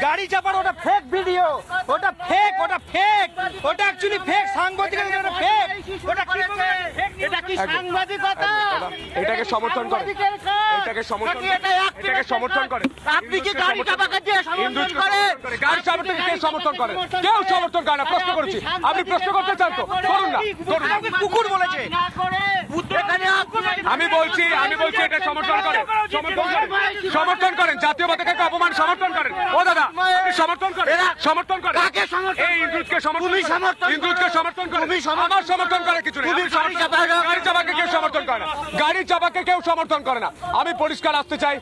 গাড়ি চাপার ওটা ফেক ভিডিও, ওটা ফেক, ওটা অ্যাকচুয়ালি ফেক, সাংবাদিকতা ওটা ফেক, ওটা কি এটা কি সাংবাদিকতা? এটাকে সমর্থন করে, এটাকে সমর্থন করে। আপনি কি গাড়ি চাপাকে দিয়ে সমর্থন করে? গাড়ি চাপাকে কে সমর্থন করে? কেউ সমর্থন করে না। প্রশ্ন করছি, আপনি প্রশ্ন করতে চান তো করুন না, করুন না। কুকুর বলেছে আমি বলছি এটা সমর্থন করেন, সমর্থন করেন, জাতীয় পতাকাকে অপমান সমর্থন করেন। ও দাদা, আপনি সমর্থন করেন, এই ইন্দ্রুজকে সমর্থন করেন। আমার সমর্থন করে কিছু নেই। গাড়ি চাপাকে কেউ সমর্থন করে না, গাড়ি চাপাকে কেউ সমর্থন করে না। আমি পরিষ্কার আসতে চাই,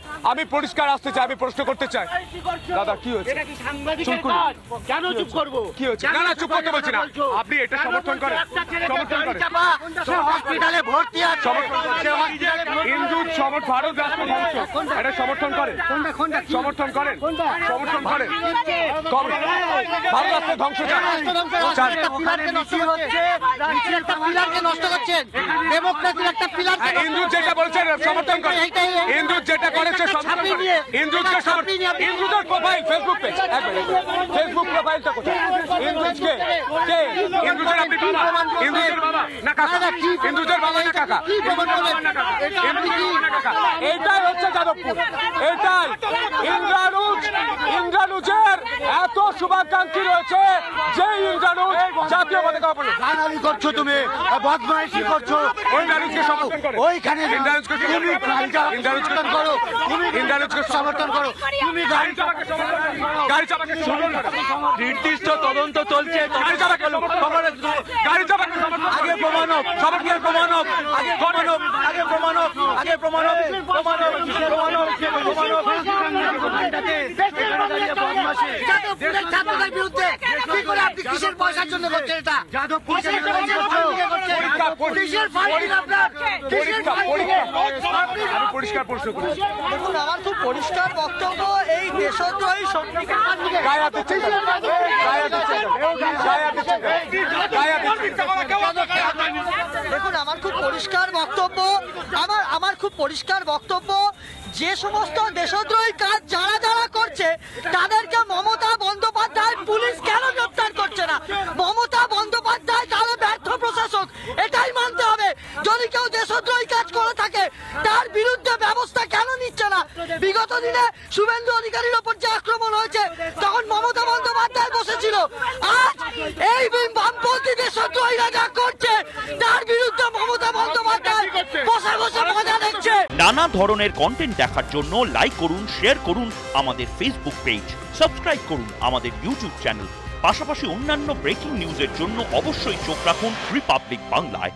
আমি প্রশ্ন করতে চাই। দাদা কি হয়েছে? কেন চুপ করবো? কি হয়েছে? না চুপ করতে বলছি না। আপনি এটা সমর্থন করেন, হসপিটালে ভর্তি আছে, ইন্দ্রুজ ভারত রাষ্ট্র ধ্বংস, এটা সমর্থন করেন, সমর্থন করেন। ভারত রাষ্ট্র ধ্বংস নষ্ট করছেন, ডেমোক্রেসির একটা পিলার। ইন্দ্রুজ যেটা বলছেন সমর্থন করেন, ইন্দ্রুজ যেটা করেছে সমর্থন করেন। ইন্দ্রুজকে ইন্দ্রুজের প্রোফাইল ফেসবুক পেজ, ফেসবুক প্রোফাইলটা কোথায়? ইন্দ্রুজকে কে? ইন্দ্রুজের আপনি বাবা? ইন্দ্রুজের বাবা না কাকা? ইন্দ্রুজের বাবা না কাকা? এটাই হচ্ছে যাদবপুর, এটাই ইন্দ্রানুজের এত শুভাকাঙ্ক্ষী রয়েছে যে ইন্দ্রানুজ জাতীয় পতাকা গালাগালি করছো, তুমি বদমাইশি করছো। ইন্দ্রানুজকে সমর্থন করো, ওইখানে ইন্দ্রানুজকে সমর্থন করো, ইন্দ্রানুজকে সমর্থন করো। তুমি গাড়ি চাপাকে সমর্থন করো। নির্দিষ্ট তদন্ত চলছে, গাড়ি চাপাকে আগে প্রমাণক, সবাইকে প্রমাণক, আগে প্রমাণক, আগে প্রমাণক, আগে প্রমাণক, প্রমাণক, প্রমাণক, প্রমাণক। ছাত্রদের বিরুদ্ধে কি করে আপনি কিসের পয়সার জন্য করছেন এটা? পরিষ্কার প্রশ্ন করি। দেখুন, আমার খুব পরিষ্কার বক্তব্য, এই দেশদ্রোহী দেখুন, আমার খুব পরিষ্কার বক্তব্য, আমার খুব পরিষ্কার বক্তব্য, যে সমস্ত দেশদ্রোহী কাজ যারা করছে তাদেরকে মমতা বন্দ্যোপাধ্যায় পুলিশ কেন গ্রেফতার করছে না? মমতা বন্দ্যোপাধ্যায় তাহলে ব্যর্থ প্রশাসক, এটাই মানতে হবে। যদি কেউ দেশদ্রোহী কাজ করে থাকে তার বিরুদ্ধে ব্যবস্থা কেন নিচ্ছে না? বিগত দিনে শুভেন্দু অধিকারীর ওপর যে আক্রমণ হয়েছে তখন মমতা বন্দ্যোপাধ্যায় বসেছিল। আজ এই বামপন্থী দেশদ্রোহীরা যা করছে তার বিরুদ্ধে মমতা বন্দ্যোপাধ্যায় বসে মজা দেখছে। নানা ধরনের কন্টেন্ট দেখার জন্য লাইক করুন, শেয়ার করুন আমাদের ফেসবুক পেজ, সাবস্ক্রাইব করুন আমাদের ইউটিউব চ্যানেল। পাশাপাশি অন্যান্য ব্রেকিং নিউজের জন্য অবশ্যই চোখ রাখুন রিপাবলিক বাংলায়।